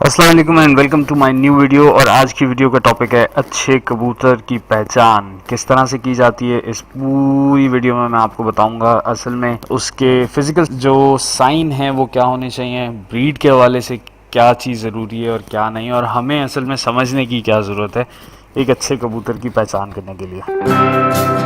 अस्सलाम वालेकुम and welcome to my new video. और आज की वीडियो का टॉपिक है अच्छे कबूतर की पहचान किस तरह से की जाती है। इस पूरी वीडियो में मैं आपको बताऊंगा असल में उसके फिजिकल जो साइन हैं वो क्या होने चाहिए, ब्रीड के हवाले से क्या चीज़ ज़रूरी है और क्या नहीं, और हमें असल में समझने की क्या ज़रूरत है एक अच्छे कबूतर की पहचान करने के लिए।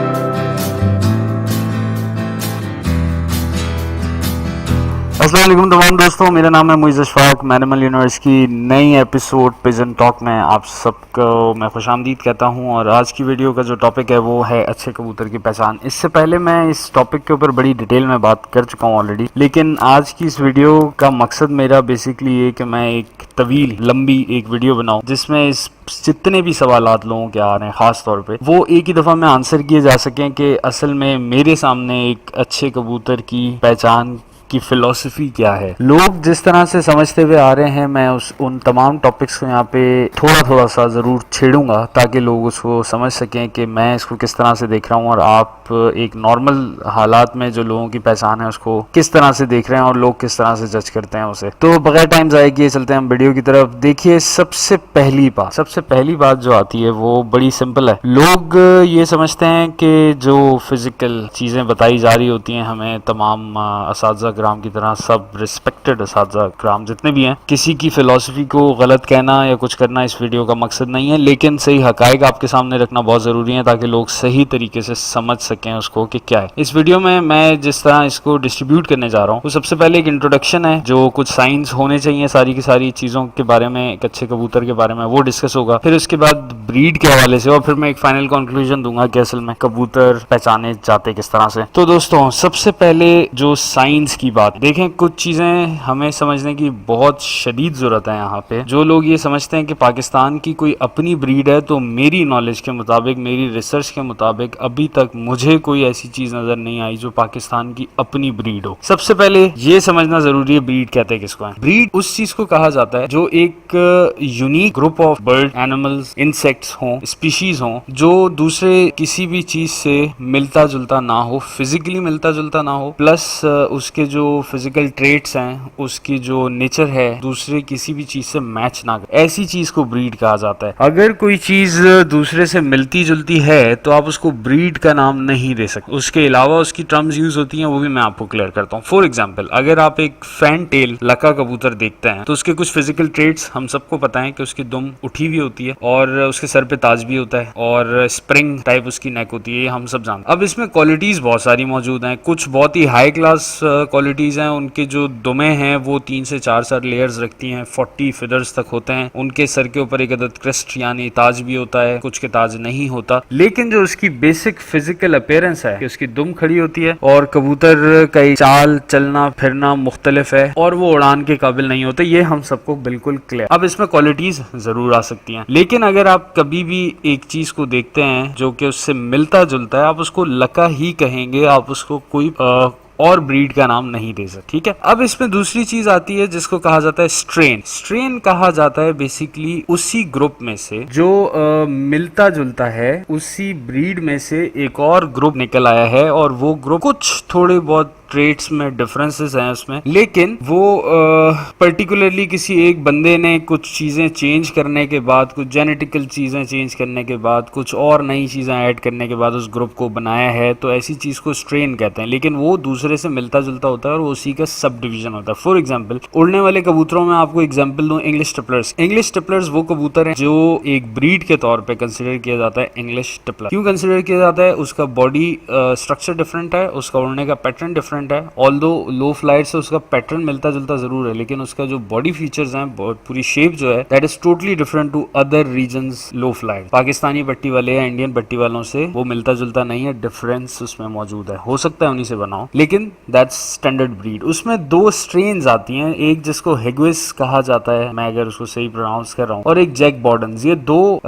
अस्सलाम वालेकुम तमाम दोस्तों, मेरा नाम है मुइज़ अशफाक। मैनिमल यूनिवर्स की नई एपिसोड पिजन टॉक में आप सबको मैं खुशामदीद कहता हूं। और आज की वीडियो का जो टॉपिक है वो है अच्छे कबूतर की पहचान। इससे पहले मैं इस टॉपिक के ऊपर बड़ी डिटेल में बात कर चुका हूं ऑलरेडी, लेकिन आज की इस वीडियो का मकसद मेरा बेसिकली ये कि मैं एक तवील लंबी एक वीडियो बनाऊं जिसमें इस जितने भी सवालात लोगों के आ रहे हैं ख़ास तौर पे वो एक ही दफ़ा में आंसर किए जा सकें कि असल में मेरे सामने एक अच्छे कबूतर की पहचान की फ़िलॉसफ़ी क्या है। लोग जिस तरह से समझते हुए आ रहे हैं, मैं उन तमाम टॉपिक्स को यहाँ पे थोड़ा सा ज़रूर छेड़ूंगा ताकि लोग उसको समझ सकें कि मैं इसको किस तरह से देख रहा हूँ और आप एक नॉर्मल हालात में जो लोगों की पहचान है उसको किस तरह से देख रहे हैं और लोग किस तरह से जज करते हैं उसे। तो बगैर टाइम ज़ाया किए चलते हैं हम वीडियो की तरफ। देखिए, सबसे पहली बात जो आती है वो बड़ी सिंपल है। लोग ये समझते हैं कि जो फिज़िकल चीज़ें बताई जा रही होती हैं हमें तमाम असातिज़ा ग्राम की तरह, सब रिस्पेक्टेड असातिज़ा ग्राम जितने भी हैं, किसी की फ़िलॉसफ़ी को गलत कहना या कुछ करना इस वीडियो का मकसद नहीं है, लेकिन सही हक़ाइक़ आपके सामने रखना बहुत ज़रूरी है ताकि लोग सही तरीके से समझ सकें उसको कि क्या है। इस वीडियो में मैं जिस तरह इसको डिस्ट्रीब्यूट करने जा रहा हूँ वो सबसे पहले एक इंट्रोडक्शन है, जो कुछ साइंस होने चाहिए सारी की सारी चीज़ों के बारे में, एक अच्छे कबूतर के बारे में वो डिस्कस होगा। फिर उसके बाद ब्रीड के हवाले से और फिर मैं एक फाइनल कंक्लूजन दूंगा कि असल में कबूतर पहचाने जाते किस तरह से। तो दोस्तों, सबसे पहले जो साइंस की बात देखें, कुछ चीज़ें हमें समझने की बहुत शदीद ज़रूरत है यहाँ पे। जो लोग ये समझते हैं कि पाकिस्तान की कोई अपनी ब्रीड है, तो मेरी नॉलेज के मुताबिक, मेरी रिसर्च के मुताबिक अभी तक मुझे कोई ऐसी चीज़ नज़र नहीं आई जो पाकिस्तान की अपनी ब्रीड हो। सबसे पहले ये समझना ज़रूरी है ब्रीड कहते हैं किसको है। ब्रीड उस चीज़ को कहा जाता है जो एक unique group of bird, animals, insects हों, स्पीशीज हों, जो दूसरे किसी भी चीज़ से मिलता जुलता ना हो, फिजिकली मिलता जुलता ना हो, प्लस उसके जो फिजिकल ट्रेट्स हैं, उसकी जो नेचर है दूसरे किसी भी चीज से मैच ना करे, ऐसी चीज को ब्रीड कहा जाता है। अगर कोई चीज दूसरे से मिलती जुलती है तो आप उसको ब्रीड का नाम नहीं दे सकते। उसके अलावा उसकी टर्म्स यूज होती हैं, वो भी मैं आपको क्लियर करता हूँ। फॉर एग्जाम्पल, अगर आप एक फैन टेल लका कबूतर देखते हैं तो उसके कुछ फिजिकल ट्रेट्स हम सबको पता है कि उसकी दुम उठी हुई होती है और उसके सर पे ताज भी होता है और स्प्रिंग टाइप उसकी नेक होती है, ये हम सब जानते हैं। अब इसमें क्वालिटीज बहुत सारी मौजूद हैं, कुछ बहुत ही हाई क्लास क्वालिटीज हैं। उनके जो दुमें हैं वो 3 से 4 लेयर्स रखती हैं, 40 फिदर्स तक होते हैं। उनके सर के ऊपर एक अदद क्रेस्ट यानी ताज भी होता है, कुछ के ताज नहीं होता। लेकिन जो उसकी बेसिक फिजिकल अपीयरेंस है कि उसकी दुम खड़ी होती है और कबूतर का चाल चलना फिरना मुख्तलिफ है और वो उड़ान के काबिल नहीं होते, ये हम सबको बिल्कुल क्लियर। अब इसमें क्वालिटीज जरूर आ सकती हैं, लेकिन अगर आप कभी भी एक चीज को देखते हैं जो कि उससे मिलता जुलता है, आप उसको लका ही कहेंगे, आप उसको कोई और ब्रीड का नाम नहीं दे सकते, ठीक है। अब इसमें दूसरी चीज आती है जिसको कहा जाता है स्ट्रेन। स्ट्रेन कहा जाता है बेसिकली उसी ग्रुप में से जो मिलता जुलता है, उसी ब्रीड में से एक और ग्रुप निकल आया है और वो ग्रुप कुछ थोड़े बहुत ट्रेट्स में डिफरेंसेस हैं उसमें, लेकिन वो पर्टिकुलरली किसी एक बंदे ने कुछ चीज़ें चेंज करने के बाद, कुछ जेनेटिकल चीज़ें चेंज करने के बाद, कुछ और नई चीज़ें ऐड करने के बाद उस ग्रुप को बनाया है, तो ऐसी चीज़ को स्ट्रेन कहते हैं। लेकिन वो दूसरे से मिलता जुलता होता है और वो उसी का सब डिवीजन होता है। फॉर एग्जाम्पल, उड़ने वाले कबूतरों में आपको एग्जाम्पल दूं, इंग्लिश टिपलर्स। इंग्लिश टिपलर्स वो कबूतर है जो एक ब्रीड के तौर पर कंसिडर किया जाता है। इंग्लिश टिपलर क्यों कंसिडर किया जाता है? उसका बॉडी स्ट्रक्चर डिफरेंट है, उसका उड़ने का पैटर्न डिफरेंट है। ऑल्दो लो फ्लाइट से उसका पैटर्न मिलता जुलता जरूर है, लेकिन उसका जो बॉडी फीचर्स हैं, पूरी शेप जो है, that is totally different to other regions low flight. Pakistani पट्टी वाले या इंडियन पट्टी वालों से वो मिलता जुलता नहीं है, डिफरेंस उसमें मौजूद है। हो सकता है उन्हीं से बनाओ, लेकिन दैट्स स्टैंडर्ड ब्रीड। उसमें 2 स्ट्रेन्स आती हैं, एक जिसको हेगविस कहा जाता है, मैं अगर उसको सही प्रोनाउंस कर रहा हूँ, और एक जैक बॉर्डन्स। ये 2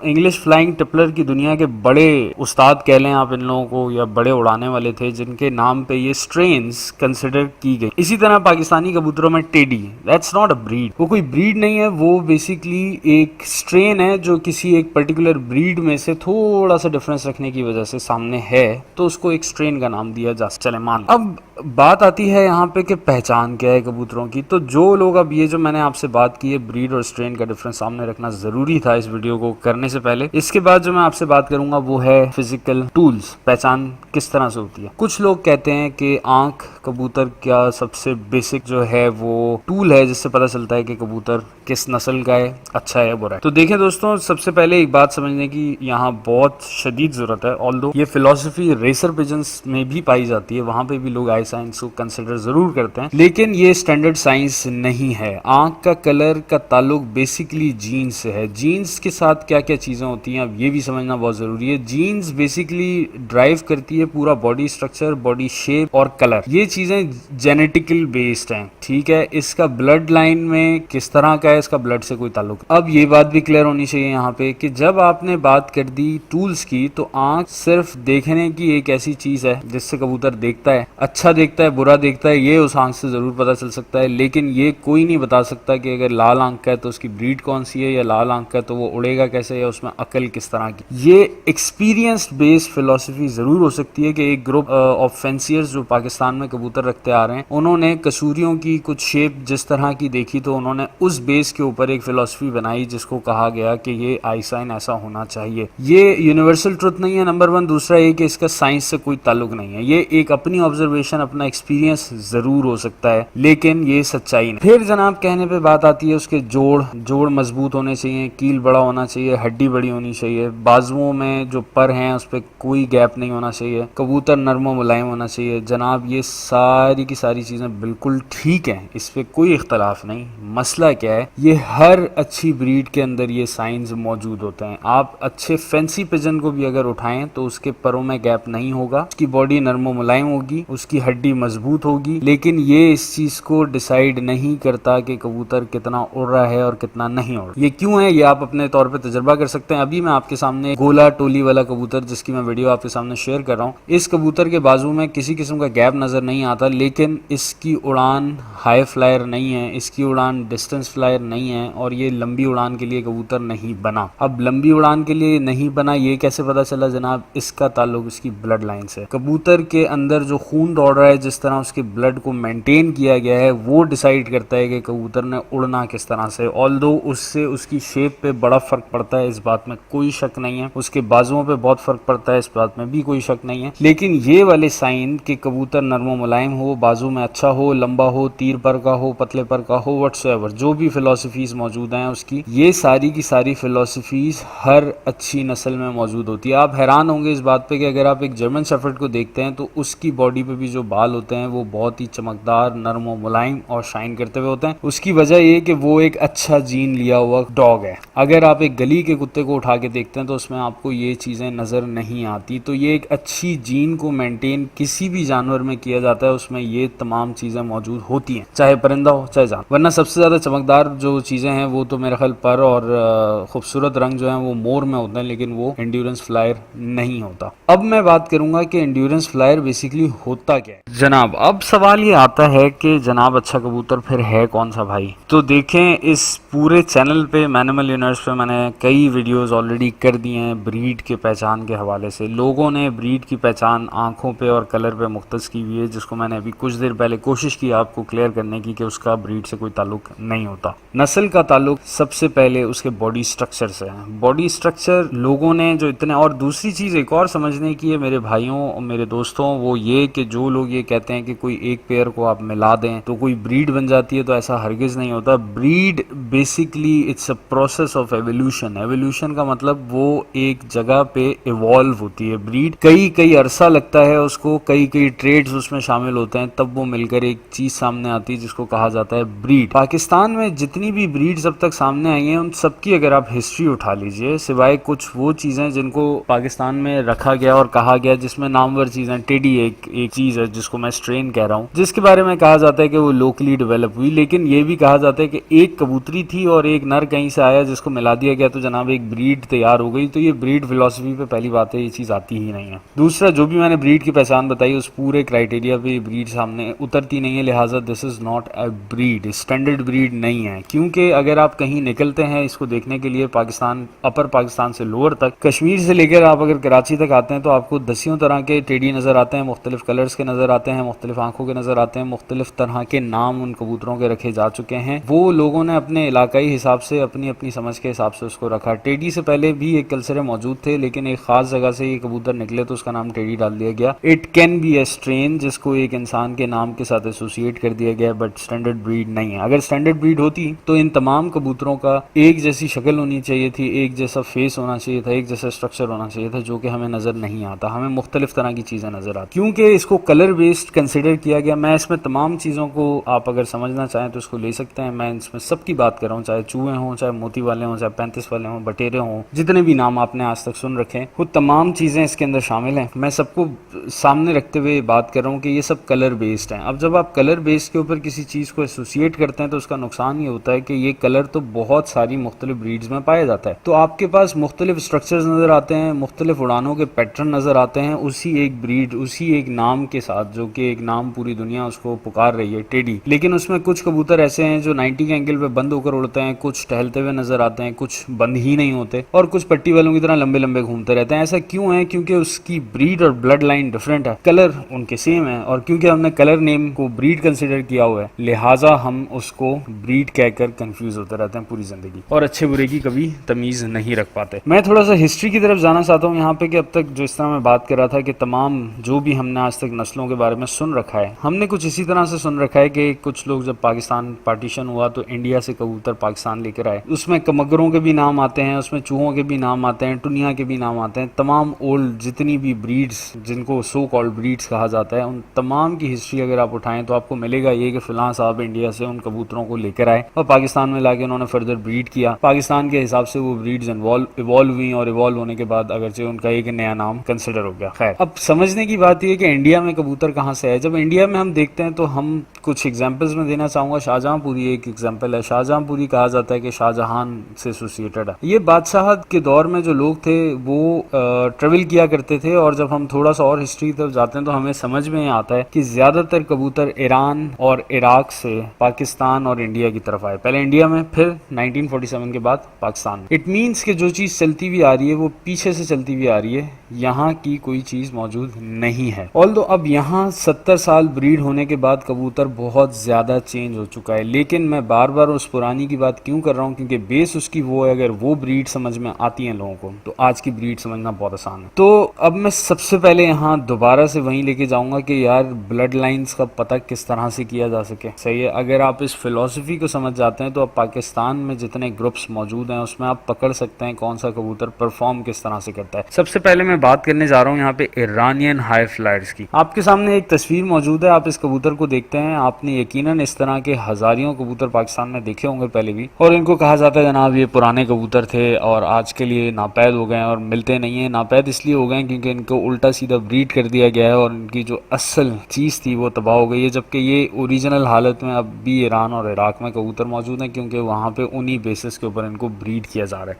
इंग्लिश फ्लाइंग टिपलर की दुनिया के बड़े उस्ताद कह लें आप इन लोगों को, या बड़े उड़ाने वाले थे, जिनके नाम पे ये स्ट्रेन्स कंसिडर की गई। इसी तरह पाकिस्तानी कबूतरों में teddy, that's not a breed, वो कोई ब्रीड नहीं है, वो बेसिकली एक स्ट्रेन है जो किसी एक पर्टिकुलर ब्रीड में से थोड़ा सा डिफरेंस रखने की वजह से सामने है, तो उसको एक स्ट्रेन का नाम दिया जा सकता है। चले मान, अब बात आती है यहाँ पे कि पहचान क्या है कबूतरों की। तो जो लोग, अब ये जो मैंने आपसे बात की है, ब्रीड और स्ट्रेन का डिफरेंस सामने रखना ज़रूरी था इस वीडियो को करने से पहले। इसके बाद जो मैं आपसे बात करूंगा वो है फिजिकल टूल्स, पहचान किस तरह से होती है। कुछ लोग कहते हैं कि आंख कबूतर का सबसे बेसिक जो है वो टूल है जिससे पता चलता है कि कबूतर किस नस्ल का है, अच्छा है बुरा है। तो देखें दोस्तों, सबसे पहले एक बात समझने की यहाँ बहुत शदीद जरूरत है। ऑल्दो ये फिलॉसफी रेसर पिजन्स में भी पाई जाती है, वहां पे भी लोग आई साइंस को कंसिडर जरूर करते हैं, लेकिन ये स्टैंडर्ड साइंस नहीं है। आंख का कलर का ताल्लुक बेसिकली जीन्स से है। जीन्स के साथ क्या क्या चीजें होती हैं अब ये भी समझना बहुत जरूरी है। जीन्स बेसिकली ड्राइव करती है पूरा बॉडी स्ट्रक्चर, बॉडी शेप और कलर। ये चीजें जेनेटिकल बेस्ड हैं, ठीक है। इसका ब्लड लाइन में किस तरह का है, इसका ब्लड से कोई ताल्लुक। अब ये बात भी क्लियर होनी चाहिए यहाँ पे कि जब आपने बात कर दी टूल्स की, तो आंख सिर्फ देखने की एक ऐसी चीज है जिससे कबूतर देखता है, अच्छा देखता है बुरा देखता है, ये उस आंख से जरूर पता चल सकता है। लेकिन ये कोई नहीं बता सकता कि अगर लाल आंख का है तो उसकी ब्रीड कौन सी है, या लाल आंख का है तो वो उड़ेगा कैसे, या उसमें अकल किस तरह की। ये एक्सपीरियंस बेस्ड फिलोसफी जरूर हो सकती है कि एक ग्रुप ऑफ फेंसियर्स जो पाकिस्तान में कबूतर रखते आ रहे हैं, उन्होंने कसूरियों की कुछ शेप जिस तरह की देखी तो उन्होंने उस बेस के ऊपर एक फिलोसफी बनाई जिसको कहा गया कि ये आई साइन ऐसा होना चाहिए। ये यूनिवर्सल ट्रुथ नहीं है, नंबर वन। दूसरा ये कि इसका साइंस से कोई ताल्लुक नहीं है। ये एक अपनी ऑब्जर्वेशन, अपना एक्सपीरियंस जरूर हो सकता है, लेकिन ये सच्चाई नहीं। फिर जनाब कहने पे बात आती है उसके जोड़ मजबूत होने चाहिए, कील बड़ा होना चाहिए, हड्डी बड़ी होनी चाहिए, बाजुओं में जो पर हैं उस पर कोई गैप नहीं होना चाहिए, कबूतर नरम मुलायम होना चाहिए। जनाब ये सारी की सारी चीजें बिल्कुल ठीक हैं, इस पर कोई इख्तलाफ नहीं। मसला क्या है, ये हर अच्छी ब्रीड के अंदर ये साइंस मौजूद होते हैं। आप अच्छे फैंसी पिजन को भी अगर उठाएं तो उसके परों में गैप नहीं होगा, उसकी बॉडी नरम मुलायम होगी, उसकी हड्डी मजबूत होगी। लेकिन ये इस चीज को डिसाइड नहीं करता कि कबूतर कितना उड़ रहा है और कितना नहीं उड़। ये क्यों है, ये आप अपने तौर पे तजर्बा कर सकते हैं। अभी मैं आपके सामने गोला टोली वाला कबूतर जिसकी मैं वीडियो आपके सामने शेयर कर रहा हूँ, इस कबूतर के बाजू में किसी किस्म का गैप नजर नहीं आता, लेकिन इसकी उड़ान हाई फ्लायर नहीं है, इसकी उड़ान डिस्टेंस फ्लायर नहीं है, और ये लंबी उड़ान के लिए कबूतर नहीं बना। अब लंबी उड़ान के लिए नहीं बना ये कैसे पता चला जनाब, इसका ताल्लुक इसकी ब्लड लाइन से। कबूतर के अंदर जो खून दौड़ रहा है, जिस तरह उसके ब्लड को मेंटेन किया गया है, वो डिसाइड करता है कि कबूतर ने उड़ना किस तरह से। ऑल्दो उससे उसकी शेप पे बड़ा फर्क पड़ता है, इस बात में कोई शक नहीं है। उसके बाजुओं पे बहुत फर्क पड़ता है, इस बात में भी कोई शक नहीं है। लेकिन ये वाले साइन कि कबूतर नरम मुलायम हो, बाजू में अच्छा हो, लंबा हो, तीर पर का हो, पतले पर का हो, व्हाट्सएवर जो भी फिलोसफीज मौजूद हैं उसकी, ये सारी की सारी फिलोसफीज हर अच्छी नस्ल में मौजूद होती है। आप हैरान होंगे इस बात पे कि अगर आप एक जर्मन शेफर्ड को देखते हैं तो उसकी बॉडी पे भी जो बाल होते हैं वो बहुत ही चमकदार, नरम और मुलायम और शाइन करते हुए होते हैं। उसकी वजह ये कि वो एक अच्छा जीन लिया हुआ डॉग है। अगर आप एक गली के कुत्ते को उठा के देखते हैं तो उसमें आपको ये चीजें नजर नहीं आती। तो ये एक अच्छी जीन को मेंटेन किसी भी जानवर में किया जाता है, उसमें ये तमाम चीजें मौजूद होती हैं, चाहे परिंदा हो चाहे जानवर। वरना सबसे ज्यादा चमकदार जो चीजें हैं वो तो मेरा ख्याल पर और खूबसूरत रंग जो है वो मोर में होते हैं, लेकिन वो एंड्योरेंस फ्लायर नहीं होता। अब मैं बात करूंगा कि एंड्योरेंस फ्लायर बेसिकली होता क्या है जनाब। अब सवाल ये आता है कि जनाब अच्छा कबूतर फिर है कौन सा भाई। तो देखें, इस पूरे चैनल पे मैनिमल यूनिवर्स पे मैंने कई वीडियोस ऑलरेडी कर दिए हैं ब्रीड के पहचान के हवाले से। लोगों ने ब्रीड की पहचान आंखों पे और कलर पे मुख्तस की हुई है, जिसको मैंने अभी कुछ देर पहले कोशिश की आपको क्लियर करने की कि उसका ब्रीड से कोई ताल्लुक नहीं होता। नस्ल का ताल्लुक सबसे पहले उसके बॉडी स्ट्रक्चर से है। बॉडी स्ट्रक्चर लोगों ने जो इतने, और दूसरी चीज एक और समझने की है मेरे भाइयों और मेरे दोस्तों, वो ये कि जो लोग ये कहते हैं कि कोई एक पेयर को आप मिला दें तो कोई ब्रीड बन जाती है, तो ऐसा हरगिज नहीं होता। Breed basically it's a process of evolution. Evolution का मतलब वो एक जगह पे इवॉल्व होती है। ब्रीड कई अरसा लगता है उसको, कई ट्रेड्स उसमें शामिल होते हैं, तब वो मिलकर एक चीज सामने आती है जिसको कहा जाता है ब्रीड। पाकिस्तान में जितनी भी ब्रीड्स अब तक सामने आई हैं उन सबकी अगर आप हिस्ट्री उठा लीजिए, सिवाय कुछ वो चीजें जिनको पाकिस्तान में रखा गया और कहा गया जिसमें नामवर चीजें, टेडी एक चीज है जिसको मैं स्ट्रेन कह रहा हूँ, जिसके बारे में कहा जाता है कि वो लोकली डेवलप हुई। लेकिन ये भी कहा जाता है कि एक कबूतरी थी और एक नर कहीं से आया जिसको मिला दिया गया तो जनाब एक ब्रीड तैयार हो गई। तो ये ब्रीड फिलोसफी पे पहली बात है, ये चीज आती ही नहीं है। दूसरा, जो भी मैंने ब्रीड की पहचान बताई उस पूरे क्राइटेरिया पे ब्रीड सामने उतरती नहीं है, लिहाजा this is not a breed, standard breed नहीं है। क्योंकि अगर आप कहीं निकलते हैं इसको देखने के लिए, पाकिस्तान, अपर पाकिस्तान से लोअर तक, कश्मीर से लेकर आप अगर कराची तक आते हैं तो आपको दसियों तरह के टेडी नजर आते हैं, मुख्तलिफ कलर्स के नजर नजर आते हैं, मुख्तलिफ आंखों के नजर आते हैं, मुख्तलिफ तरह के नाम उन कबूतरों के रखे जा चुके हैं। वो लोगों ने अपने इलाकाई हिसाब से अपनी अपनी समझ के हिसाब से उसको रखा। टेडी से पहले भी एक कल्चर मौजूद थे, लेकिन एक खास जगह से ये कबूतर निकले तो उसका नाम टेडी डाल दिया गया। It can be a strain, जिसको एक इंसान के नाम के साथ एसोसिएट कर दिया गया, बट स्टैंडर्ड ब्रीड नहीं है। अगर स्टैंडर्ड ब्रीड होती तो इन तमाम कबूतरों का एक जैसी शक्ल होनी चाहिए थी, एक जैसा फेस होना चाहिए था, एक जैसा स्ट्रक्चर होना चाहिए था, जो कि हमें नजर नहीं आता। हमें मुख्तलिफ तरह की चीजें नजर आती, क्योंकि इसको कलर बेस्ड कंसिडर किया गया। मैं इसमें तमाम चीजों को आप अगर समझना चाहें तो इसको ले सकते हैं। मैं इसमें सबकी बात कर रहा हूँ, चाहे चूहे हों, चाहे मोती वाले हों, चाहे 35 वाले हों, बटेरे हों, जितने भी नाम आपने आज तक सुन रखे हैं, वो तमाम चीजें इसके अंदर शामिल हैं। मैं सबको सामने रखते हुए बात कर रहा हूँ कि ये सब कलर बेस्ड हैं। अब जब आप कलर बेस्ड के ऊपर किसी चीज को एसोसिएट करते हैं तो उसका नुकसान ये होता है कि ये कलर तो बहुत सारी मुख्तलिफ ब्रीड्स में पाया जाता है। तो आपके पास मुख्तलिफ स्ट्रक्चर्स नजर आते हैं, मुख्तलिफ उड़ानों के पैटर्न नजर आते हैं, उसी एक ब्रीड, उसी एक नाम के साथ, जो कि एक नाम पूरी दुनिया उसको पुकार रही है, टेडी। लेकिन उसमें कुछ कबूतर ऐसे हैं जो 90 के एंगल पे बंद होकर उड़ते हैं, कुछ टहलते हुए नजर आते हैं, कुछ बंद ही नहीं होते, और कुछ पट्टी वालों की तरह लंबे लंबे घूमते रहते हैं। ऐसा क्यों है? क्योंकि उसकी ब्रीड और ब्लड लाइन डिफरेंट है, कलर उनके सेम है, और क्योंकि हमने कलर नेम को ब्रीड कंसिडर किया हुआ है, लिहाजा हम उसको ब्रीड कहकर कंफ्यूज होते रहते हैं पूरी जिंदगी, और अच्छे बुरे की कभी तमीज नहीं रख पाते। मैं थोड़ा सा हिस्ट्री की तरफ जाना चाहता हूँ यहाँ पे, कि अब तक जो इस तरह मैं बात कर रहा था कि तमाम जो भी हमने आज तक नस्लों के बारे में सुन रखा है, हमने कुछ इसी तरह से सुन रखा है कि कुछ लोग जब पाकिस्तान पार्टीशन हुआ तो इंडिया से कबूतर पाकिस्तान लेकर आए। उसमें कमगरों के भी नाम आते हैं, उसमें चूहों के भी नाम आते हैं, टुनिया के भी नाम आते हैं। तमाम ओल्ड जितनी भी ब्रीड्स, जिनको सो कॉल्ड ब्रीड्स कहा जाता है, उन तमाम की हिस्ट्री अगर आप उठाएं तो आपको मिलेगा ये कि फिलहाल साहब इंडिया से उन कबूतरों को लेकर आए और पाकिस्तान में लाके उन्होंने फर्दर ब्रीड किया। पाकिस्तान के हिसाब से वो ब्रीड्स इवॉल्व हुई, और इवॉल्व होने के बाद अगरचे उनका एक नया नाम कंसिडर हो गया। खैर, अब समझने की बात यह है कि इंडिया में कबूतर कहाँ से है। जब इंडिया में हम देखते हैं तो हम कुछ एग्जाम्पल्स में देना चाहूंगा। शाहजहांपुरी एक एग्जाम्पल है। शाहजहांपुरी कहा जाता है कि शाहजहां से एसोसिएटेड है। ये बादशाहत के दौर में जो लोग थे वो ट्रेवल किया करते थे, और जब हम थोड़ा सा और हिस्ट्री तरफ जाते हैं तो हमें समझ में आता है कि ज्यादातर कबूतर ईरान और इराक से पाकिस्तान और इंडिया की तरफ आए। पहले इंडिया में, फिर 1947 के बाद पाकिस्तान में। इट मीन्स कि जो चीज चलती हुई आ रही है वो पीछे से चलती हुई आ रही है, यहाँ की कोई चीज मौजूद नहीं है। ऑल्दो अब यहाँ 70 साल ब्रीड होने के बाद कबूतर बहुत ज्यादा चेंज हो चुका है, लेकिन मैं बार बार उस पुरानी की बात क्यों कर रहा हूँ, क्योंकि बेस उसकी वो है। अगर वो ब्रीड समझ में आती है लोगों को तो आज की ब्रीड समझना बहुत आसान है। तो अब मैं सबसे पहले यहाँ दोबारा से वहीं लेके जाऊंगा कि यार ब्लड लाइन्स का पता किस तरह से किया जा सके। सही है, अगर आप इस फिलॉसफी को समझ जाते हैं तो अब पाकिस्तान में जितने ग्रुप्स मौजूद हैं उसमें आप पकड़ सकते हैं कौन सा कबूतर परफॉर्म किस तरह से करता है। सबसे पहले मैं बात करने जा रहा हूँ यहाँ पे ईरानियन हाई फ्लायर्स की। आपके सामने एक तस्वीर मौजूद है, आप इस कबूतर को देखते हैं। आपने यकीनन इस तरह के हजारियों कबूतर पाकिस्तान में देखे होंगे पहले भी, और इनको कहा जाता है जनाब ये पुराने कबूतर थे और आज के लिए नापैद हो गए और मिलते नहीं है। नापैद इसलिए हो गए क्योंकि इनको उल्टा सीधा ब्रीड कर दिया गया है और इनकी जो असल चीज थी वो तबाह हो गई है, जबकि ये ओरिजिनल हालत में अब भी ईरान और इराक में कबूतर मौजूद हैं, क्योंकि वहाँ पे उन्हीं बेसिस के ऊपर इनको ब्रीड किया जा रहा है।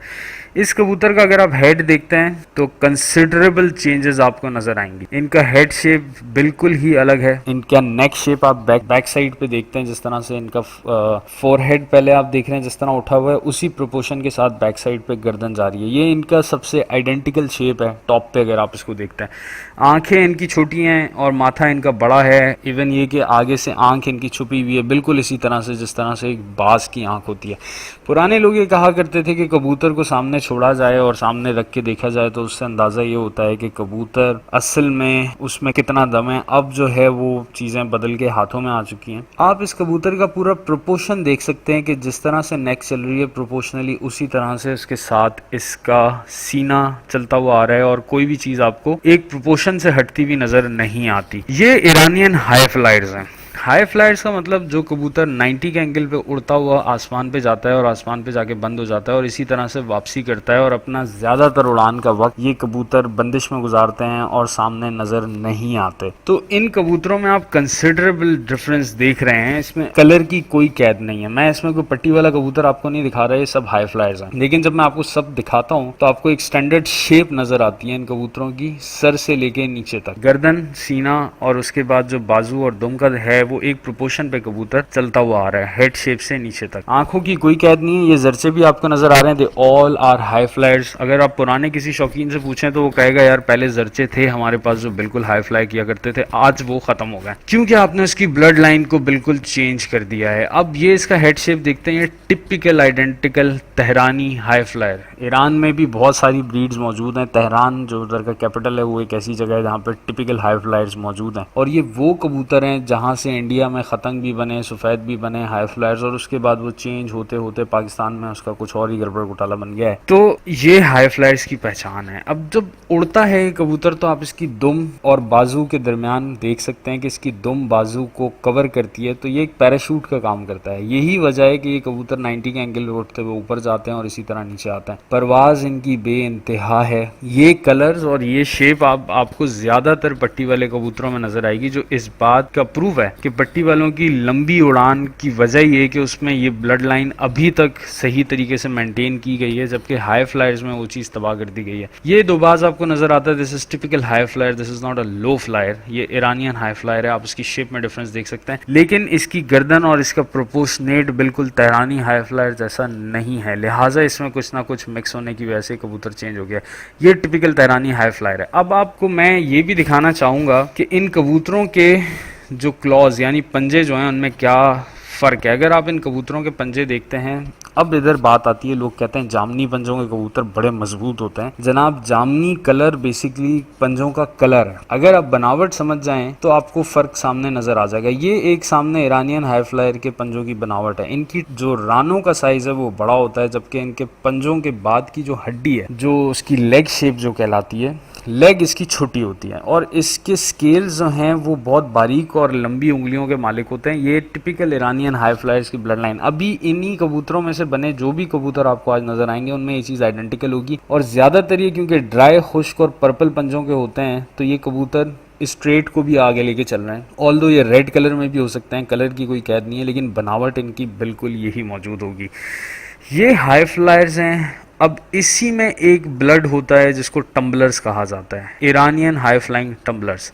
इस कबूतर का अगर आप हेड देखते हैं तो कंसिडरेबल चेंजेस आपको नजर आएंगी। इनका हेड शेप बिल्कुल ही अलग है। इनका नेक शेप आप बैक साइड पे देखते हैं, जिस तरह से इनका फोरहेड पहले आप देख रहे हैं जिस तरह उठा हुआ है, उसी प्रोपोर्शन के साथ बैक साइड पे गर्दन जा रही है। ये इनका सबसे आइडेंटिकल शेप है टॉप पे अगर आप इसको देखते हैं। आंखें इनकी छोटी हैं और माथा इनका बड़ा है। इवन ये कि आगे से आंख इनकी छुपी हुई है, बिल्कुल इसी तरह से जिस तरह से एक बाज की आंख होती है। पुराने लोग ये कहा करते थे कि कबूतर को सामने छोड़ा जाए और सामने रख के देखा जाए तो उससे अंदाजा ये होता है कि कबूतर असल में उसमें कितना दम है। अब जो है वो चीजें बदल के हाथों में आ चुकी हैं। आप इस कबूतर का पूरा प्रोपोर्शन देख सकते हैं कि जिस तरह से नेक चल रही है प्रोपोर्शनली, उसी तरह से उसके साथ इसका सीना चलता हुआ आ रहा है और कोई भी चीज आपको एक प्रोपोर्शन से हटती हुई नजर नहीं आती। ये ईरानियन हाई फ्लायर्स हैं। हाई फ्लायर्स का मतलब जो कबूतर 90 के एंगल पे उड़ता हुआ आसमान पे जाता है और आसमान पे जाके बंद हो जाता है और इसी तरह से वापसी करता है, और अपना ज्यादातर उड़ान का वक्त ये कबूतर बंदिश में गुजारते हैं और सामने नजर नहीं आते। तो इन कबूतरों में आप कंसिडरेबल डिफरेंस देख रहे हैं। इसमें कलर की कोई कैद नहीं है। मैं इसमें कोई पट्टी वाला कबूतर आपको नहीं दिखा रहा, ये सब हाई फ्लायर्स हैं। लेकिन जब मैं आपको सब दिखाता हूँ तो आपको एक स्टैंडर्ड शेप नजर आती है इन कबूतरों की, सर से लेके नीचे तक, गर्दन, सीना और उसके बाद जो बाजू और दुम का है वो एक प्रोपोर्शन पे कबूतर चलता हुआ आ रहा है, हेड शेप से नीचे तक। आंखों की कोई कैद नहीं है। ये जरचे भी आपको नजर आ रहे हैं, they all are high flyers. अगर आप पुराने किसी शौकीन से पूछें तो वो कहेगा यार पहले जरचे थे हमारे पास जो बिल्कुल हाई फ्लाई किया करते थे, आज वो खत्म हो गए क्योंकि आपने उसकी ब्लड लाइन को बिल्कुल चेंज कर दिया है। अब ये इसका हेड शेप देखते हैं, ये typical identical Tehrani high flyer. Iran में भी बहुत सारी ब्रीड्स मौजूद हैं। तेहरान जो उधर का कैपिटल है वो एक ऐसी जगह है जहाँ पर टिपिकल हाई फ्लायर्स मौजूद हैं, और ये वो कबूतर हैं जहाँ से इंडिया में खतंग भी बने, सफ़ेद भी बने, हाई फ्लायर्स, और उसके बाद वो चेंज होते होते पाकिस्तान में उसका कुछ और ही गड़बड़ घोटाला बन गया है। तो ये हाई फ्लायर्स की पहचान है। अब जब उड़ता है ये कबूतर तो आप इसकी दुम और बाजू के दरमियान देख सकते हैं कि इसकी दुम बाजू को कवर करती है, तो ये एक पैराशूट का काम करता है। यही वजह है कि ये कबूतर 90 के एंगल उठते हुए ऊपर जाते हैं और इसी तरह नीचे आते हैं। परवाज इनकी बेइंतहा है। ये कलर्स और ये शेप आपको ज्यादातर पट्टी वाले कबूतरों में नजर आएगी, जो इस बात का प्रूफ है कि पट्टी वालों की लंबी उड़ान की वजह ये कि उसमें ये ब्लड लाइन अभी तक सही तरीके से मेंटेन की गई है, जबकि हाई फ्लायर्स में वो चीज तबाह कर दी गई है। ये दो बाज आपको नजर आता है, this is typical high flyer, this is not a low flyer. ये ईरानियन हाई फ्लायर है, आप उसकी शेप में डिफरेंस देख सकते हैं, लेकिन इसकी गर्दन और इसका प्रोपोर्शनेट बिल्कुल तेहरानी हाई फ्लायर जैसा नहीं है, लिहाजा इसमें कुछ ना कुछ मिक्स होने की वजह से कबूतर चेंज हो गया। ये टिपिकल तेहरानी हाई फ्लायर है। अब आपको मैं ये भी दिखाना चाहूँगा कि इन कबूतरों के जो क्लॉज यानी पंजे जो हैं उनमें क्या फ़र्क है। अगर आप इन कबूतरों के पंजे देखते हैं, अब इधर बात आती है, लोग कहते हैं जामनी पंजों के कबूतर बड़े मजबूत होते हैं। जनाब जामनी कलर बेसिकली पंजों का कलर है। अगर आप बनावट समझ जाएं तो आपको फ़र्क सामने नज़र आ जाएगा। ये एक सामने ईरानियन हाई फ्लायर के पंजों की बनावट है। इनकी जो रानों का साइज़ है वो बड़ा होता है, जबकि इनके पंजों के बाद की जो हड्डी है, जो उसकी लेग शेप जो कहलाती है, लेग इसकी छोटी होती है, और इसके स्केल्स जो हैं वो बहुत बारीक और लंबी उंगलियों के मालिक होते हैं। ये टिपिकल ईरानियन हाई फ्लायर्स की ब्लड लाइन। अभी इन्हीं कबूतरों में से बने जो भी कबूतर आपको आज नजर आएंगे उनमें ये चीज़ आइडेंटिकल होगी, और ज़्यादातर ये क्योंकि ड्राई, खुश्क और पर्पल पंजों के होते हैं तो ये कबूतर स्ट्रेट को भी आगे लेके चल रहे हैं। ऑल्दो ये रेड कलर में भी हो सकते हैं, कलर की कोई कैद नहीं है, लेकिन बनावट इनकी बिल्कुल यही मौजूद होगी। ये हाई फ्लायर्स हैं। अब इसी में एक ब्लड होता है जिसको टम्बलर्स कहा जाता है, Iranian high flying tumblers.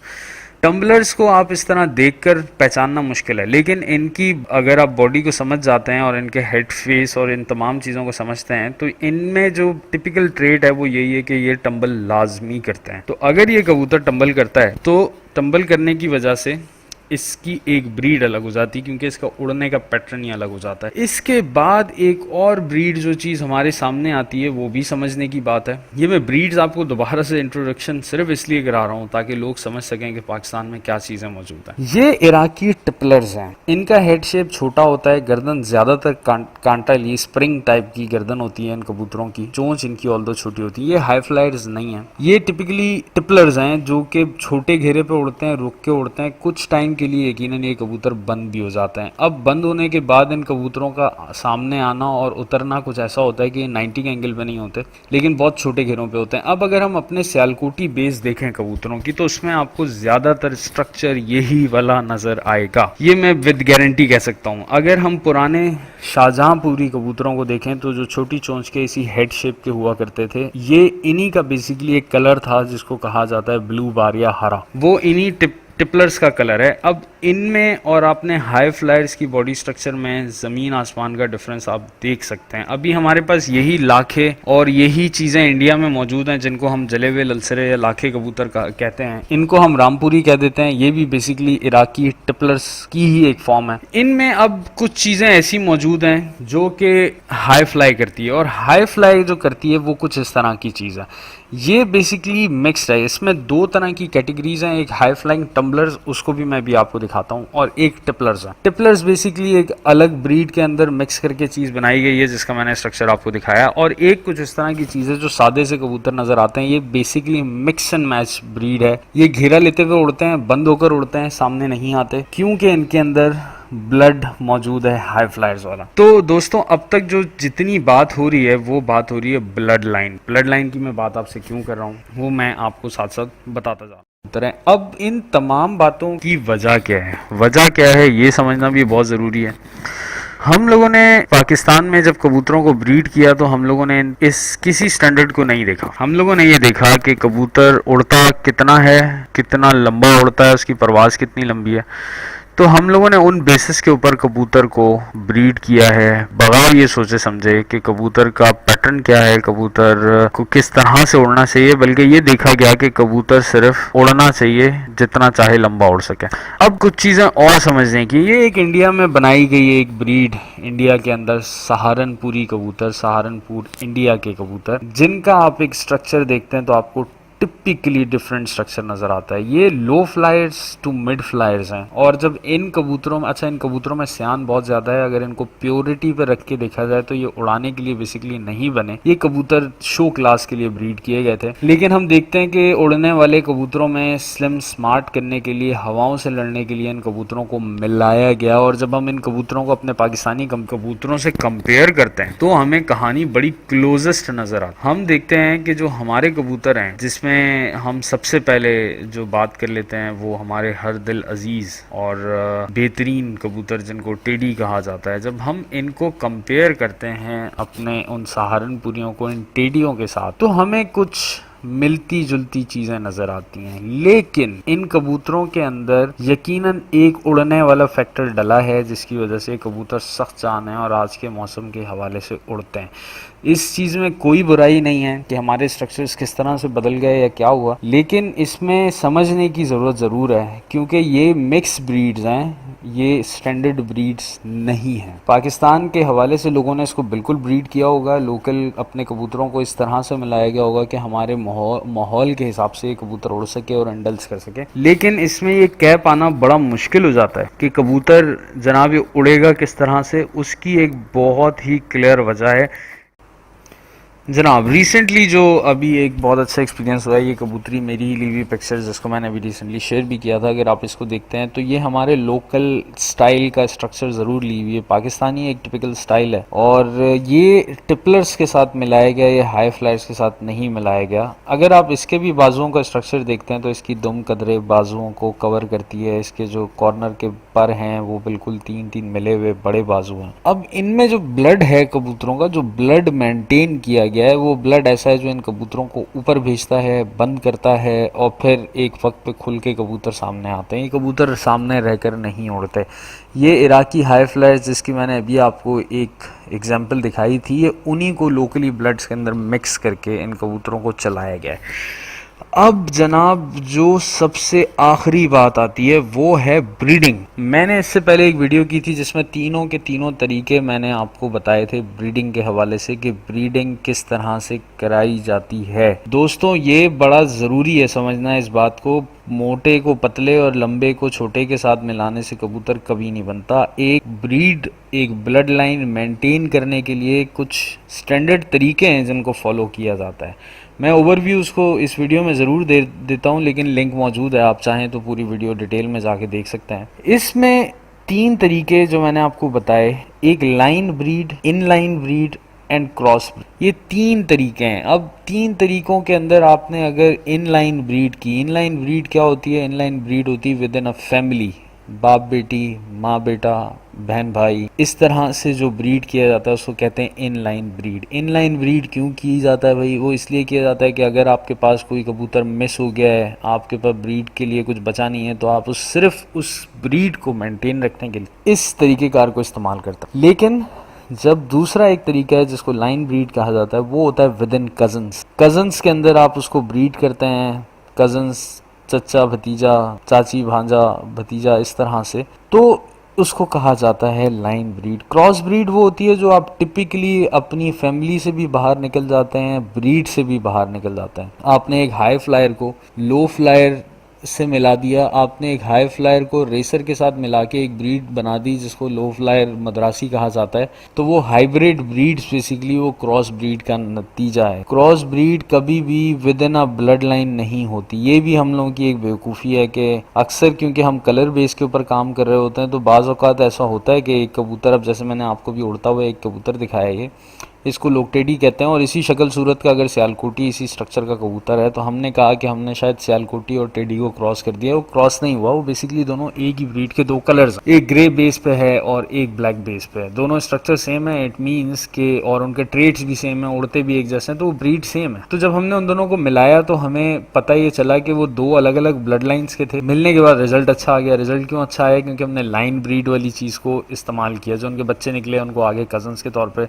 Tumblers को आप इस तरह देखकर पहचानना मुश्किल है, लेकिन इनकी अगर आप बॉडी को समझ जाते हैं और इनके हेड, फेस और इन तमाम चीज़ों को समझते हैं तो इनमें जो टिपिकल ट्रेट है वो यही है कि ये टम्बल लाजमी करते हैं। तो अगर ये कबूतर टम्बल करता है तो टम्बल करने की वजह से इसकी एक ब्रीड अलग हो जाती है, क्योंकि इसका उड़ने का पैटर्न ही अलग हो जाता है। इसके बाद एक और ब्रीड जो चीज़ हमारे सामने आती है वो भी समझने की बात है। ये मैं ब्रीड्स आपको दोबारा से इंट्रोडक्शन सिर्फ इसलिए करा रहा हूँ ताकि लोग समझ सकें कि पाकिस्तान में क्या चीज़ें मौजूद हैं। ये इराकी टिपलर्स हैं। इनका हेड शेप छोटा होता है, गर्दन ज़्यादातर कांटा ली स्प्रिंग टाइप की गर्दन होती है इन कबूतरों की, चोंच इनकी ऑल्दो छोटी होती है। ये हाई फ्लायर्स नहीं है, ये टिपिकली टिपलर्स हैं जो कि छोटे घेरे पे उड़ते हैं, रुक के उड़ते हैं। कुछ टाइम के लिए यकीनन ये कबूतर बंद भी हो जाते हैं। अब बंद होने के बाद इन कबूतरों का सामने आना और उतरना कुछ ऐसा होता है कि 90 के एंगल पे नहीं होते, लेकिन बहुत छोटे घेरों पे होते हैं। अब अगर हम अपने सियालकोटी बेस देखें कबूतरों की तो उसमें आपको ज्यादातर स्ट्रक्चर यही वाला नजर आएगा, ये मैं विद गारंटी कह सकता हूँ। अगर हम पुराने शाहजहांपुरी कबूतरों को देखें तो जो छोटी चोंच के इसी हेड शेप के हुआ करते थे, ये इन्हीं का बेसिकली एक कलर था जिसको कहा जाता है ब्लू बार या हरा, वो इन्हीं टिपलर्स का कलर है। अब इनमें और आपने हाई फ्लायर्स की बॉडी स्ट्रक्चर में ज़मीन आसमान का डिफरेंस आप देख सकते हैं। अभी हमारे पास यही लाखे और यही चीज़ें इंडिया में मौजूद हैं जिनको हम जले हुए ललसरे या लाखे कबूतर कहते हैं, इनको हम रामपुरी कह देते हैं। ये भी बेसिकली इराकी टिपलर्स की ही एक फॉर्म है। इनमें अब कुछ चीज़ें ऐसी मौजूद हैं जो कि हाई फ्लाई करती है, और हाई फ्लाई जो करती है वो कुछ इस तरह की चीज़ है। ये बेसिकली मिक्स्ड है, इसमें दो तरह की कैटेगरीज हैं, एक हाई फ्लाइंग टम्बलर्स, उसको भी मैं भी आपको दिखाता हूँ, और एक टिपलर्स है। टिपलर्स बेसिकली एक अलग ब्रीड के अंदर मिक्स करके चीज़ बनाई गई है जिसका मैंने स्ट्रक्चर आपको दिखाया, और एक कुछ इस तरह की चीज़ है जो सादे से कबूतर नजर आते हैं। ये basically mix and match breed है। ये घेरा लेते हुए उड़ते हैं, बंद होकर उड़ते हैं, सामने नहीं आते, क्योंकि इनके अंदर ब्लड मौजूद है हाई फ्लायर्स वाला। तो दोस्तों अब तक जो जितनी बात हो रही है वो बात हो रही है ब्लड लाइन की। मैं बात आपसे क्यों कर रहा हूँ वो मैं आपको साथ साथ बताता जा रहा हूँ। अब इन तमाम बातों की वजह क्या है ये समझना भी बहुत ज़रूरी है। हम लोगों ने पाकिस्तान में जब कबूतरों को ब्रीड किया तो हम लोगों ने इस किसी स्टैंडर्ड को नहीं देखा। हम लोगों ने ये देखा कि कबूतर उड़ता कितना है, कितना लंबा उड़ता है, उसकी परवाज़ कितनी लंबी है। तो हम लोगों ने उन बेसिस के ऊपर कबूतर को ब्रीड किया है, बगैर ये सोचे समझे कि कबूतर का पैटर्न क्या है, कबूतर को किस तरह से उड़ना चाहिए, बल्कि ये देखा गया कि कबूतर सिर्फ उड़ना चाहिए जितना चाहे लंबा उड़ सके। अब कुछ चीज़ें और समझने की, ये एक इंडिया में बनाई गई एक ब्रीड, इंडिया के अंदर सहारनपुरी कबूतर, सहारनपुर इंडिया के कबूतर, जिनका आप एक स्ट्रक्चर देखते हैं तो आपको टिपिकली डिफरेंट स्ट्रक्चर नज़र आता है। ये लो फ्लायर्स टू मिड फ्लायर्स हैं, और जब इन कबूतरों में, अच्छा इन कबूतरों में सियान बहुत ज़्यादा है, अगर इनको प्योरिटी पे रख के देखा जाए तो ये उड़ाने के लिए बेसिकली नहीं बने, ये कबूतर शो क्लास के लिए ब्रीड किए गए थे। लेकिन हम देखते हैं कि उड़ने वाले कबूतरों में स्लिम स्मार्ट करने के लिए, हवाओं से लड़ने के लिए इन कबूतरों को मिलाया गया, और जब हम इन कबूतरों को अपने पाकिस्तानी कबूतरों से कंपेयर करते हैं तो हमें कहानी बड़ी क्लोजेस्ट नज़र आती है। हम देखते हैं कि जो हमारे कबूतर हैं, जिसमें हम सबसे पहले जो बात कर लेते हैं वो हमारे हर दिल अजीज और बेहतरीन कबूतर जिनको टेडी कहा जाता है, जब हम इनको कंपेयर करते हैं अपने उन सहारनपुरियों को इन टेडियों के साथ, तो हमें कुछ मिलती जुलती चीज़ें नज़र आती हैं। लेकिन इन कबूतरों के अंदर यकीनन एक उड़ने वाला फैक्टर डला है, जिसकी वजह से कबूतर सख्त जान है और आज के मौसम के हवाले से उड़ते हैं। इस चीज़ में कोई बुराई नहीं है कि हमारे स्ट्रक्चर्स किस तरह से बदल गए या क्या हुआ, लेकिन इसमें समझने की ज़रूरत ज़रूर है, क्योंकि ये मिक्स ब्रीड्स हैं, ये स्टैंडर्ड ब्रीड्स नहीं हैं। पाकिस्तान के हवाले से लोगों ने इसको बिल्कुल ब्रीड किया होगा, लोकल अपने कबूतरों को इस तरह से मिलाया गया होगा कि हमारे माहौल के हिसाब से कबूतर उड़ सके और इंडल्स कर सके। लेकिन इसमें ये कह पाना बड़ा मुश्किल हो जाता है कि कबूतर जनाब ये उड़ेगा किस तरह से, उसकी एक बहुत ही क्लियर वजह है जनाब। रिसेंटली जो अभी एक बहुत अच्छा एक्सपीरियंस हुआ है, ये कबूतरी मेरी ली हुई पिक्चर्स जिसको मैंने अभी रिसेंटली शेयर भी किया था, अगर आप इसको देखते हैं तो ये हमारे लोकल स्टाइल का स्ट्रक्चर ज़रूर ली हुई है, पाकिस्तानी एक टिपिकल स्टाइल है, और ये टिपलर्स के साथ मिलाया गया, ये हाई फ्लायर्स के साथ नहीं मिलाया गया। अगर आप इसके भी बाजुओं का स्ट्रक्चर देखते हैं तो इसकी दुम कदरे बाजुओं को कवर करती है, इसके जो कॉर्नर के पर हैं वो बिल्कुल तीन तीन मिले हुए बड़े बाजू हैं। अब इनमें जो ब्लड है कबूतरों का, जो ब्लड मेंटेन किया गया है, वो ब्लड ऐसा है जो इन कबूतरों को ऊपर भेजता है, बंद करता है, और फिर एक वक्त पे खुल के कबूतर सामने आते हैं। ये कबूतर सामने रहकर नहीं उड़ते। ये इराकी हाई फ्लायर्स जिसकी मैंने अभी आपको एक एग्जांपल दिखाई थी, ये उन्हीं को लोकली ब्लड्स के अंदर मिक्स करके इन कबूतरों को चलाया गया है। अब जनाब जो सबसे आखिरी बात आती है वो है ब्रीडिंग। मैंने इससे पहले एक वीडियो की थी जिसमें तीनों के तीनों तरीके मैंने आपको बताए थे ब्रीडिंग के हवाले से, कि ब्रीडिंग किस तरह से कराई जाती है। दोस्तों ये बड़ा ज़रूरी है समझना इस बात को, मोटे को पतले और लंबे को छोटे के साथ मिलाने से कबूतर कभी नहीं बनता। एक ब्रीड, एक ब्लड लाइन मेंटेन करने के लिए कुछ स्टैंडर्ड तरीके हैं जिनको फॉलो किया जाता है। मैं ओवरव्यू उसको इस वीडियो में ज़रूर दे देता हूँ, लेकिन लिंक मौजूद है, आप चाहें तो पूरी वीडियो डिटेल में जाके देख सकते हैं। इसमें तीन तरीके जो मैंने आपको बताए, एक line breed, in line breed and cross breed, ये तीन तरीके हैं। अब तीन तरीकों के अंदर आपने अगर इन लाइन ब्रीड की, इन लाइन ब्रीड क्या होती है? इन लाइन ब्रीड होती है विद इन अ फैमिली, बाप बेटी, माँ बेटा, बहन भाई, इस तरह से जो ब्रीड किया जाता है उसको कहते हैं in line breed. In line breed क्यों की जाता है भाई? वो इसलिए किया जाता है कि अगर आपके पास कोई कबूतर मिस हो गया है, आपके पास ब्रीड के लिए कुछ बचा नहीं है, तो आप सिर्फ उस ब्रीड को मेंटेन रखने के लिए इस तरीक़ेकार को इस्तेमाल करते हैं। लेकिन जब दूसरा एक तरीका है जिसको लाइन ब्रीड कहा जाता है, वो होता है विद इन कजन्स। कजन्स के अंदर आप उसको ब्रीड करते हैं, कजन्स, चचा भतीजा, चाची भांजा भतीजा, इस तरह से, तो उसको कहा जाता है लाइन ब्रीड। क्रॉस ब्रीड वो होती है जो आप टिपिकली अपनी फैमिली से भी बाहर निकल जाते हैं, ब्रीड से भी बाहर निकल जाते हैं। आपने एक हाई फ्लायर को लो फ्लायर से मिला दिया, आपने एक हाई फ्लायर को रेसर के साथ मिला के एक ब्रीड बना दी जिसको लो फ्लायर मद्रासी कहा जाता है, तो वो हाइब्रिड ब्रीड्स बेसिकली वो क्रॉस ब्रीड का नतीजा है। क्रॉस ब्रीड कभी भी with in a blood line नहीं होती। ये भी हम लोगों की एक बेवकूफ़ी है कि अक्सर क्योंकि हम कलर बेस के ऊपर काम कर रहे होते हैं, तो बाज़ औक़ात ऐसा होता है कि एक कबूतर, अब जैसे मैंने आपको भी उड़ता हुआ एक कबूतर दिखाया, इसको लोग टेडी कहते हैं। और इसी शक्ल सूरत का अगर सियालकोटी इसी स्ट्रक्चर का कबूतर है तो हमने कहा कि हमने शायद सियालकोटी और टेडी को क्रॉस कर दिया। वो क्रॉस नहीं हुआ, वो बेसिकली दोनों एक ही ब्रीड के दो कलर्स, एक ग्रे बेस पे है और एक ब्लैक बेस पे है। दोनों स्ट्रक्चर सेम है, इट मीन्स के, और उनके ट्रेट्स भी सेम है, उड़ते भी एक जैसे हैं, तो वो ब्रीड सेम है। तो जब हमने उन दोनों को मिलाया तो हमें पता ये चला कि वो दो अलग अलग ब्लड लाइन्स के थे। मिलने के बाद रिजल्ट अच्छा आ गया। रिजल्ट क्यों अच्छा आया? क्योंकि हमने लाइन ब्रीड वाली चीज़ को इस्तेमाल किया। जो उनके बच्चे निकले उनको आगे कजन्स के तौर पे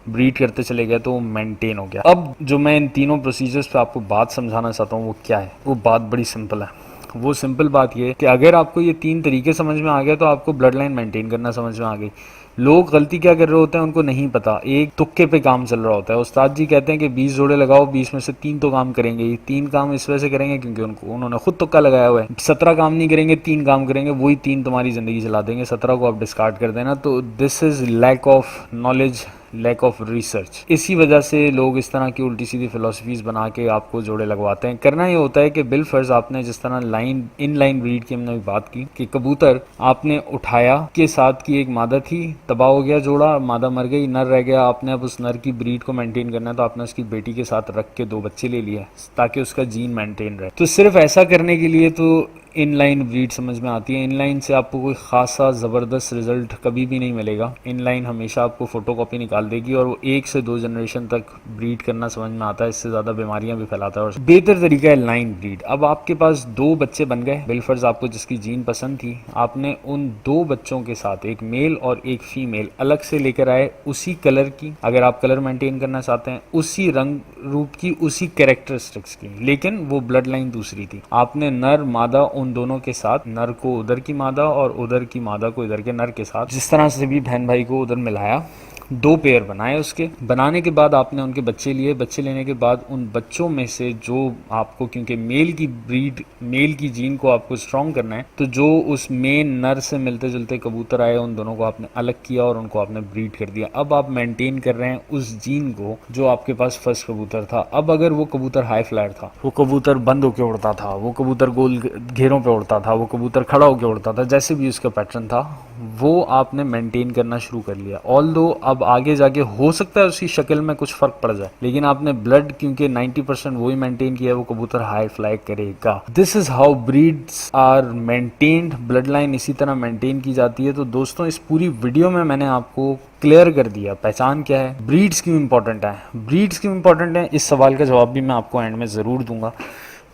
ब्रीड करते चले गए, तो वो मेंटेन हो गया। अब जो मैं इन तीनों प्रोसीजर्स पे आपको बात समझाना चाहता हूँ वो क्या है, वो बात बड़ी सिंपल है। वो सिंपल बात ये कि अगर आपको ये तीन तरीके समझ में आ गया तो आपको ब्लड लाइन मेंटेन करना समझ में आ गई। लोग गलती क्या कर रहे होते हैं उनको नहीं पता, एक तुक्के पे काम चल रहा होता है। उस्ताद जी कहते हैं कि 20 जोड़े लगाओ, 20 में से 3 तो काम करेंगे। ये 3 काम इस वजह से करेंगे क्योंकि उन्होंने खुद तुक्का लगाया हुआ है। 17 काम नहीं करेंगे, 3 काम करेंगे, वही 3 तुम्हारी जिंदगी चला देंगे, 17 को आप डिस्कार्ड कर देना। तो this is lack of knowledge, lack of research. इसी वजह से लोग इस तरह की उल्टी सीधी फिलोसफीज बना के आपको जोड़े लगवाते हैं। करना ये होता है कि बिल फर्ज आपने जिस तरह लाइन इन लाइन ब्रीड की हमने बात की कि कबूतर आपने उठाया के साथ की एक मादा थी, तबाह हो गया जोड़ा, मादा मर गई, नर रह गया। आपने अब उस नर की ब्रीड को मेंटेन करना है तो आपने उसकी बेटी के साथ रख के 2 बच्चे ले लिए ताकि उसका जीन मेंटेन रहे। तो सिर्फ ऐसा करने के लिए तो इनलाइन ब्रीड समझ में आती है। इनलाइन से आपको कोई खासा ज़बरदस्त रिजल्ट कभी भी नहीं मिलेगा। इनलाइन हमेशा आपको फोटोकॉपी निकाल देगी और वो 1 से 2 जनरेशन तक ब्रीड करना समझ में आता है, इससे ज़्यादा बीमारियां भी फैलाता है। और बेहतर तरीका है लाइन ब्रीड। अब आपके पास 2 बच्चे बन गए, बिलफर्ज आपको जिसकी जीन पसंद थी, आपने उन 2 बच्चों के साथ एक मेल और एक फीमेल अलग से लेकर आए, उसी कलर की, अगर आप कलर मेंटेन करना चाहते हैं, उसी रंग रूप की, उसी कैरेक्टरिस्टिक्स की, लेकिन वो ब्लड लाइन दूसरी थी। आपने नर मादा उन दोनों के साथ, नर को उधर की मादा और उधर की मादा को इधर के नर के साथ, जिस तरह से भी बहन भाई को उधर मिलाया, 2 पेयर बनाए। उसके बनाने के बाद आपने उनके बच्चे लिए। बच्चे लेने के बाद उन बच्चों में से जो आपको, क्योंकि मेल की ब्रीड, मेल की जीन को आपको स्ट्रॉन्ग करना है, तो जो उस मेन नर से मिलते जुलते कबूतर आए उन दोनों को आपने अलग किया और उनको आपने ब्रीड कर दिया। अब आप मेंटेन कर रहे हैं उस जीन को जो आपके पास फर्स्ट कबूतर था। अब अगर वो कबूतर हाई फ्लायर था, वो कबूतर बंद होकर उड़ता था, वो कबूतर गोल घेरों पे उड़ता था, वो कबूतर खड़ा होकर उड़ता था, जैसे भी उसका पैटर्न था, वो आपने मेंटेन करना शुरू कर लिया। ऑल्दो अब आगे जाके हो सकता है उसकी शक्ल में कुछ फर्क पड़ जाए, लेकिन आपने ब्लड क्योंकि 90% वही मेंटेन किया, वो कबूतर हाई फ्लाई करेगा। This is how breeds are maintained. Blood line इसी तरह मेंटेन की जाती है। तो दोस्तों, इस पूरी वीडियो में मैंने आपको क्लियर कर दिया पहचान क्या है, ब्रीड्स क्यों इंपॉर्टेंट है। ब्रीड्स क्यों इंपॉर्टेंट है, इस सवाल का जवाब भी मैं आपको एंड में ज़रूर दूंगा।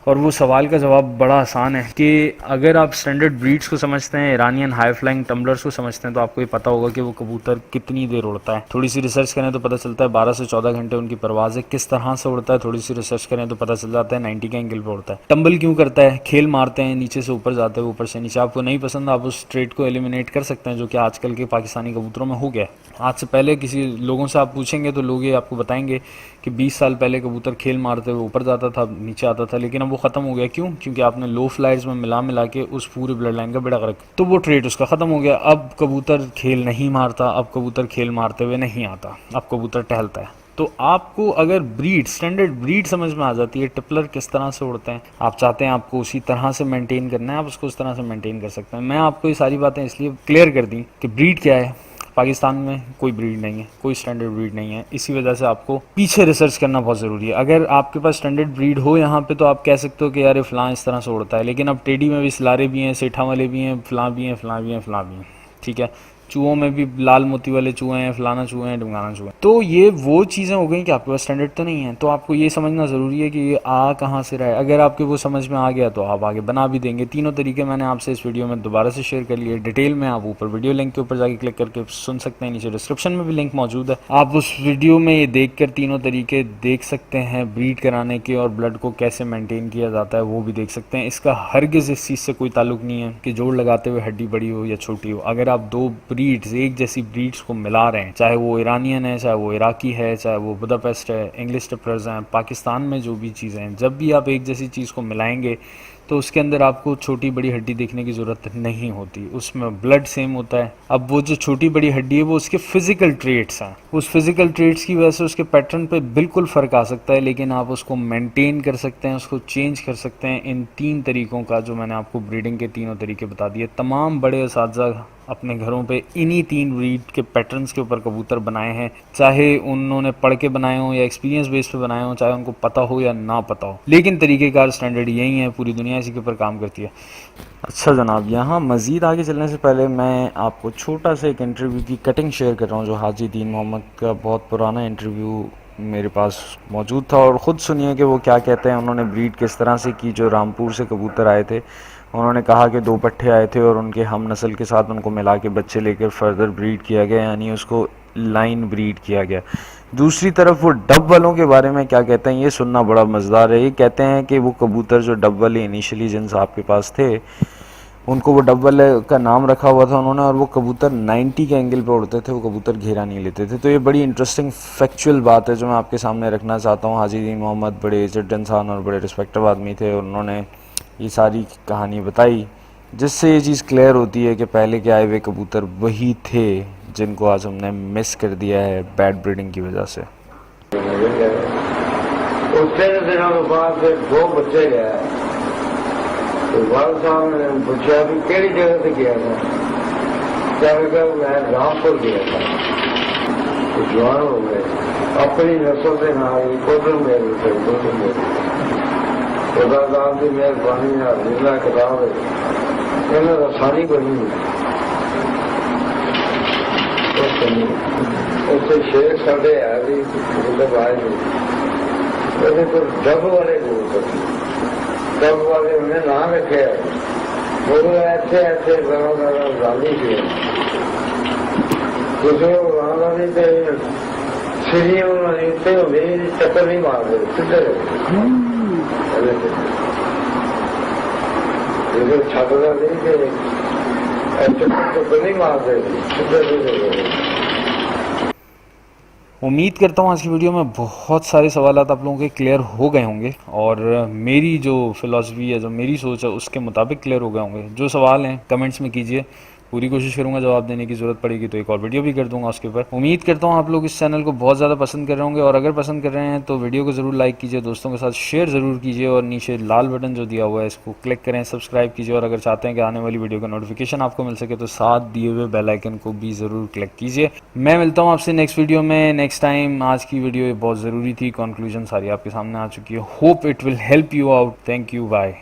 और वो सवाल का जवाब बड़ा आसान है कि अगर आप स्टैंडर्ड ब्रीड्स को समझते हैं, ईरानियन हाई फ्लाइंग टम्बलर्स को समझते हैं, तो आपको ये पता होगा कि वो कबूतर कितनी देर उड़ता है। थोड़ी सी रिसर्च करें तो पता चलता है 12 से 14 घंटे उनकी परवाज़ है। किस तरह से उड़ता है थोड़ी सी रिसर्च करें तो पता चल जाता है 90 के एंगल पर उड़ता है। टम्बल क्यों करता है, खेल मारते हैं, नीचे से ऊपर जाते हैं, ऊपर से नीचे। आपको नहीं पसंद, आप उस ट्रेड को एलिमिनेट कर सकते हैं, जो कि आजकल के पाकिस्तानी कबूतरों में हो गया। आज से पहले किसी लोगों से आप पूछेंगे तो लोग ये आपको बताएंगे कि 20 साल पहले कबूतर खेल मारते हुए ऊपर जाता था, नीचे आता था, लेकिन अब वो खत्म हो गया। क्यों? क्योंकि आपने लो फ्लायर्स में मिला के उस पूरे ब्लड लाइन का बेड़ा गर्क, तो वो ट्रेड उसका खत्म हो गया। अब कबूतर खेल नहीं मारता, अब कबूतर खेल मारते हुए नहीं आता, अब कबूतर टहलता है। तो आपको अगर ब्रीड, स्टैंडर्ड ब्रीड समझ में आ जाती है, टिपलर किस तरह से उड़ते हैं, आप चाहते हैं आपको उसी तरह से मेंटेन करना है, आप उसको उस तरह से मेंटेन कर सकते हैं। मैं आपको ये सारी बातें इसलिए क्लियर कर दी कि ब्रीड क्या है। पाकिस्तान में कोई ब्रीड नहीं है, कोई स्टैंडर्ड ब्रीड नहीं है, इसी वजह से आपको पीछे रिसर्च करना बहुत ज़रूरी है। अगर आपके पास स्टैंडर्ड ब्रीड हो यहाँ पे तो आप कह सकते हो कि यार फ़लाँ इस तरह से उड़ता है, लेकिन अब टेडी में भी सलारे भी हैं, सेठा वाले भी हैं, फ़लाँ भी हैं, फ़लाँ भी हैं, फ़लाँ भी हैं, ठीक है। चूहों में भी लाल मोती वाले चूहे हैं, फलाना चूहे हैं, ढुंगाना चूहे हैं। तो ये वो चीज़ें हो गई कि आपके पास स्टैंडर्ड तो नहीं है, तो आपको ये समझना ज़रूरी है कि ये आ कहाँ से रहा है। अगर आपके वो समझ में आ गया तो आप आगे बना भी देंगे। तीनों तरीके मैंने आपसे इस वीडियो में दोबारा से शेयर कर लिए डिटेल में। आप ऊपर वीडियो लिंक के ऊपर जाके क्लिक करके सुन सकते हैं, नीचे डिस्क्रिप्शन में भी लिंक मौजूद है। आप उस वीडियो में ये देख कर तीनों तरीके देख सकते हैं ब्रीड कराने के, और ब्लड को कैसे मेंटेन किया जाता है वो भी देख सकते हैं। इसका हरगिज़ इस चीज़ से कोई ताल्लुक नहीं है कि जोड़ लगाते हुए हड्डी बड़ी हो या छोटी हो। अगर आप 2 ब्रीड्स एक जैसी ब्रीड्स को मिला रहे हैं, चाहे वो ईरानियन है, चाहे वो इराकी है, चाहे वो बुदापेस्ट है, इंग्लिश टिपलर्स हैं, पाकिस्तान में जो भी चीज़ें हैं, जब भी आप एक जैसी चीज़ को मिलाएंगे तो उसके अंदर आपको छोटी बड़ी हड्डी देखने की ज़रूरत नहीं होती, उसमें ब्लड सेम होता है। अब वो जो छोटी बड़ी हड्डी है वो उसके फिजिकल ट्रेट्स हैं, उस फिजिकल ट्रेट्स की वजह से उसके पैटर्न पे बिल्कुल फ़र्क आ सकता है, लेकिन आप उसको मेंटेन कर सकते हैं, उसको चेंज कर सकते हैं इन 3 तरीक़ों का, जो मैंने आपको ब्रीडिंग के तीनों तरीके बता दिए। तमाम बड़े असातिज़ा अपने घरों पे इन्हीं 3 ब्रीड के पैटर्न्स के ऊपर कबूतर बनाए हैं, चाहे उन्होंने पढ़ के बनाए हों या एक्सपीरियंस बेस पे बनाए हों, चाहे उनको पता हो या ना पता हो, लेकिन तरीक़ेकार स्टैंडर्ड यही है, पूरी दुनिया इसी के ऊपर काम करती है। अच्छा जनाब, यहाँ मज़ीद आगे चलने से पहले मैं आपको छोटा सा एक इंटरव्यू की कटिंग शेयर कर रहा हूँ, जो हाजी दीन मोहम्मद का बहुत पुराना इंटरव्यू मेरे पास मौजूद था, और ख़ुद सुनिए कि वो क्या कहते हैं। उन्होंने ब्रीड किस तरह से की, जो रामपुर से कबूतर आए थे। उन्होंने कहा कि 2 पट्ठे आए थे और उनके हम नस्ल के साथ उनको मिला के बच्चे लेकर फर्दर ब्रीड किया गया, यानी उसको लाइन ब्रीड किया गया। दूसरी तरफ वो डब वालों के बारे में क्या कहते हैं, ये सुनना बड़ा मज़ेदार है। ये कहते हैं कि वो कबूतर जो डब वाले इनिशियली जिन आपके पास थे, उनको वो डब वाले का नाम रखा हुआ था उन्होंने, और वो कबूतर 90 के एंगल पे उड़ते थे, वो कबूतर घेरा नहीं लेते थे। तो ये बड़ी इंटरेस्टिंग फैक्चुअल बात है जो मैं आपके सामने रखना चाहता हूँ। हाजी दीन मोहम्मद बड़े एजड इंसान और बड़े रिस्पेक्टिव आदमी थे, और उन्होंने ये सारी कहानी बताई, जिससे ये चीज़ क्लियर होती है कि पहले के आए हुए कबूतर वही थे जिनको आज हमने मिस कर दिया है बैड ब्रीडिंग की वजह से। उससे दिनों के बाद 2 बच्चे गए, तो वाल साहब ने पूछा भी केड़ी जगह से गया था, क्या लगा मैं रामपुर गया था। तो जवान हो गए, अपनी नस्ल से ना आई, कोदर मेरे थे, कोदर मेरे खुदा साहब की मेहरबानी जिला किताब है, इन्हें आसानी बनी उससे शेर साढ़े है भी मतलब आए नहीं, तो डब वाले कबूतर, डब वाले उन्हें नाम रखे है, वो ऐसे ऐसे गाली थे, दूसरे गाली थे सीढ़ी उन्होंने मेरी चक्कर नहीं मार रहे, सीधे छात्रा नहीं थे, चक्कर नहीं मार रहे, सीधे। उम्मीद करता हूँ आज की वीडियो में बहुत सारे सवाल आप लोगों के क्लियर हो गए होंगे, और मेरी जो फ़िलासफ़ी है, जो मेरी सोच है, उसके मुताबिक क्लियर हो गए होंगे। जो सवाल हैं कमेंट्स में कीजिए, पूरी कोशिश करूंगा जवाब देने की ज़रूरत पड़ेगी तो एक और वीडियो भी कर दूंगा उसके ऊपर। उम्मीद करता हूँ आप लोग इस चैनल को बहुत ज़्यादा पसंद कर रहे होंगे, और अगर पसंद कर रहे हैं तो वीडियो को ज़रूर लाइक कीजिए, दोस्तों के साथ शेयर ज़रूर कीजिए, और नीचे लाल बटन जो दिया हुआ है इसको क्लिक करें, सब्सक्राइब कीजिए, और अगर चाहते हैं कि आने वाली वीडियो का नोटिफिकेशन आपको मिल सके तो साथ दिए हुए बेल आइकन को भी ज़रूर क्लिक कीजिए। मैं मिलता हूँ आपसे नेक्स्ट वीडियो में नेक्स्ट टाइम। आज की वीडियो बहुत ज़रूरी थी, कंक्लूजन सारी आपके सामने आ चुकी है। Hope it will help you out. Thank you, bye.